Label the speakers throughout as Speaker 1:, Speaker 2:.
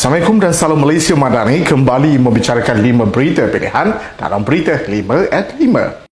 Speaker 1: Assalamualaikum dan salam Malaysia Madani, kembali membicarakan 5 berita pilihan dalam berita 5 at 5.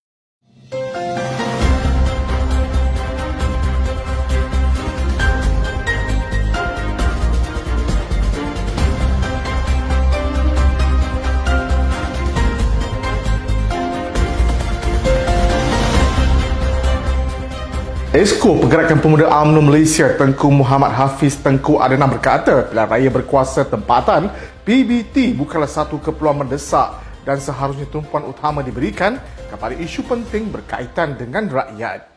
Speaker 1: Esko Pergerakan Pemuda UMNO Malaysia Tengku Muhammad Hafiz Tengku Adnan berkata pilihan raya berkuasa tempatan PBT bukanlah satu keperluan mendesak dan seharusnya tumpuan utama diberikan kepada isu penting berkaitan dengan rakyat.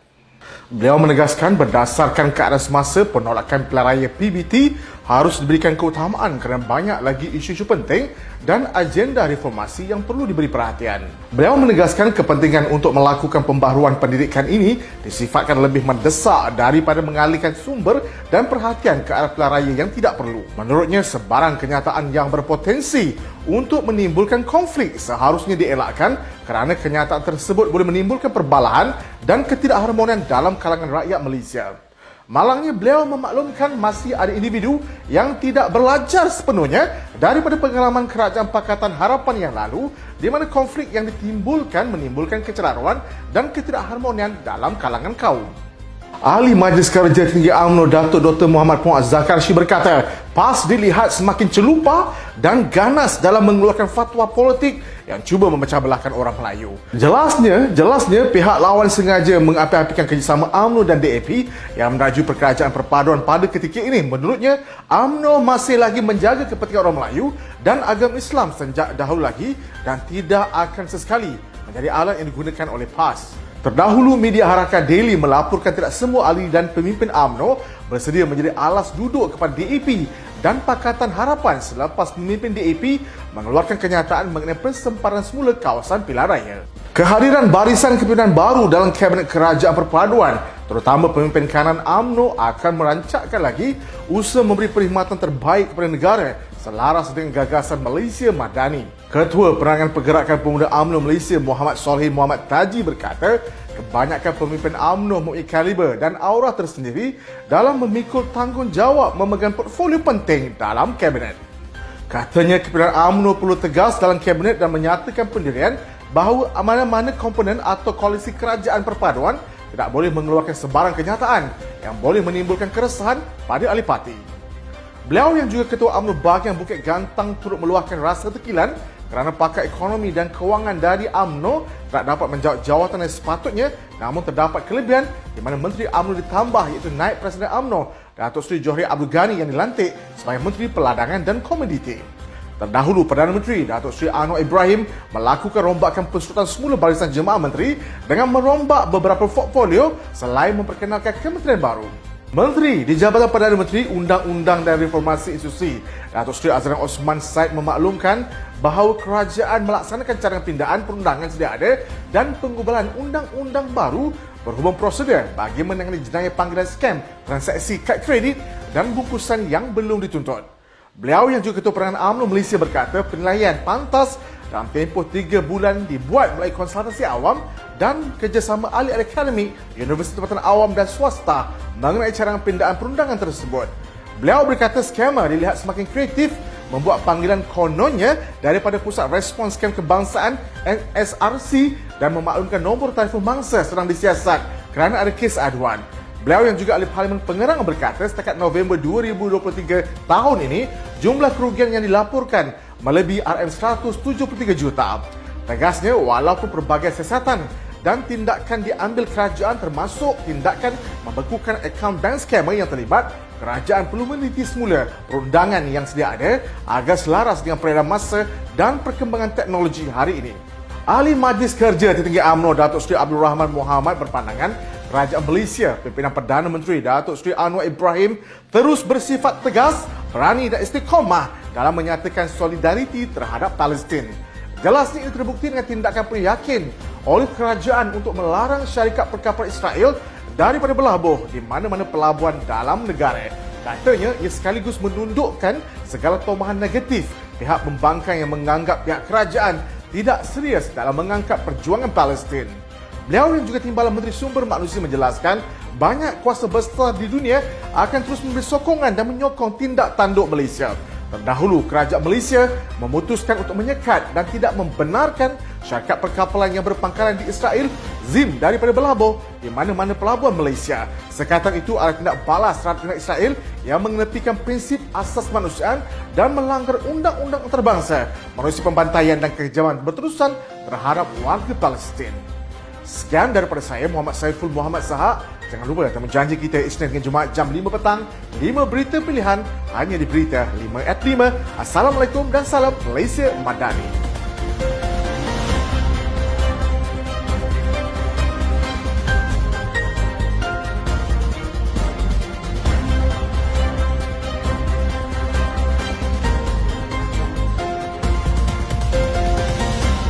Speaker 1: Beliau menegaskan berdasarkan keadaan semasa penolakan pilihan raya PBT harus diberikan keutamaan kerana banyak lagi isu-isu penting dan agenda reformasi yang perlu diberi perhatian. Beliau menegaskan kepentingan untuk melakukan pembaharuan pendidikan ini disifatkan lebih mendesak daripada mengalihkan sumber dan perhatian ke arah pilihan raya yang tidak perlu. Menurutnya, sebarang kenyataan yang berpotensi untuk menimbulkan konflik seharusnya dielakkan kerana kenyataan tersebut boleh menimbulkan perbalahan dan ketidakharmonian dalam kalangan rakyat Malaysia. Malangnya, beliau memaklumkan masih ada individu yang tidak belajar sepenuhnya daripada pengalaman Kerajaan Pakatan Harapan yang lalu di mana konflik yang ditimbulkan menimbulkan keceraruan dan ketidakharmonian dalam kalangan kaum. Ahli Majlis Kerja Tinggi UMNO Datuk Dr. Muhammad Muaz Zakarshi berkata, PAS dilihat semakin celupa dan ganas dalam mengeluarkan fatwa politik yang cuba memecah belahkan orang Melayu. Jelasnya pihak lawan sengaja mengapi-apikan kerjasama UMNO dan DAP yang meraju perkerajaan perpaduan pada ketika ini. Menurutnya, UMNO masih lagi menjaga kepentingan orang Melayu dan agama Islam sejak dahulu lagi dan tidak akan sesekali menjadi alat yang digunakan oleh PAS. Terdahulu, media Harakat Daily melaporkan tidak semua ahli dan pemimpin UMNO bersedia menjadi alas duduk kepada DAP dan Pakatan Harapan selepas pemimpin DAP mengeluarkan kenyataan mengenai persempadan semula kawasan pilihan raya. Kehadiran barisan kepimpinan baru dalam Kabinet Kerajaan Perpaduan, terutama pemimpin kanan UMNO, akan merancakkan lagi usaha memberi perkhidmatan terbaik kepada negara selaras dengan gagasan Malaysia Madani. Ketua Perangan Pergerakan Pemuda UMNO Malaysia Muhammad Soleh Muhammad Taji berkata, kebanyakan pemimpin UMNO mempunyai kaliber dan aura tersendiri dalam memikul tanggungjawab memegang portfolio penting dalam Kabinet. Katanya kepimpinan UMNO perlu tegas dalam Kabinet dan menyatakan pendirian bahawa mana-mana komponen atau koalisi kerajaan perpaduan tidak boleh mengeluarkan sebarang kenyataan yang boleh menimbulkan keresahan pada ahli parti. Beliau yang juga Ketua UMNO bahagian Bukit Gantang turut meluahkan rasa tekilan kerana pakar ekonomi dan kewangan dari UMNO tak dapat menjawab jawatan yang sepatutnya, namun terdapat kelebihan di mana Menteri UMNO ditambah iaitu Naib Presiden UMNO Datuk Seri Johari Abdul Ghani yang dilantik sebagai Menteri Peladangan dan Komoditi. Terdahulu, Perdana Menteri Datuk Seri Anwar Ibrahim melakukan rombakan pensurutan semula barisan jemaah menteri dengan merombak beberapa portfolio selain memperkenalkan kementerian baru. Menteri di Jabatan Perdana Menteri Undang-Undang dan Reformasi Institusi Datuk Seri Azlan Osman Said memaklumkan bahawa kerajaan melaksanakan cadangan pindaan perundangan sedia ada dan pengubahan undang-undang baru berhubung prosedur bagi menangani jenayah panggilan skam, transaksi kad kredit dan bungkusan yang belum dituntut. Beliau yang juga Ketua Perangan UMNO Malaysia berkata penilaian pantas dalam tempoh 3 bulan dibuat melalui konsultasi awam dan kerjasama ahli akademik, Universiti Tempatan Awam dan swasta mengenai cadangan pindaan perundangan tersebut. Beliau berkata skamer dilihat semakin kreatif membuat panggilan kononnya daripada Pusat Respons Skam Kebangsaan NSRC dan memaklumkan nombor telefon mangsa sedang disiasat kerana ada kes aduan. Beliau yang juga ahli Parlimen Pengerang berkata setakat November 2023 tahun ini, jumlah kerugian yang dilaporkan melebihi RM173 juta. Tegasnya, walaupun pelbagai siasatan dan tindakan diambil kerajaan termasuk tindakan membekukan akaun bank scammer yang terlibat, kerajaan perlu meneliti semula perundangan yang sedia ada agar selaras dengan peredaran masa dan perkembangan teknologi hari ini. Ahli Majlis Kerja Tertinggi UMNO Datuk Seri Abdul Rahman Muhammad berpandangan Kerajaan Malaysia, pimpinan Perdana Menteri Datuk Seri Anwar Ibrahim terus bersifat tegas, berani dan istiqamah dalam menyatakan solidariti terhadap Palestin. Jelasnya ini terbukti dengan tindakan penuh yakin oleh kerajaan untuk melarang syarikat perkapalan Israel daripada berlabuh di mana-mana pelabuhan dalam negara. Katanya, ia sekaligus menundukkan segala tomahan negatif pihak pembangkang yang menganggap pihak kerajaan tidak serius dalam mengangkat perjuangan Palestin. Beliau yang juga Timbalan Menteri Sumber Manusia menjelaskan banyak kuasa besar di dunia akan terus memberi sokongan dan menyokong tindak tanduk Malaysia. Terdahulu, kerajaan Malaysia memutuskan untuk menyekat dan tidak membenarkan syarikat perkapalan yang berpangkalan di Israel, ZIM, daripada berlabur di mana-mana pelabuhan Malaysia. Sekatan itu adalah tindak balas terhadap tindak Israel yang mengenepikan prinsip asas kemanusiaan dan melanggar undang-undang antarabangsa, menerusi pembantaian dan kekejaman berterusan terhadap warga Palestin. Sekian daripada saya, Muhammad Saiful Muhammad Sahak. Jangan lupa temu janji kita Isnin hingga Jumaat jam 5 petang. 5 berita pilihan hanya di Berita 5 at 5. Assalamualaikum dan salam Malaysia Madani.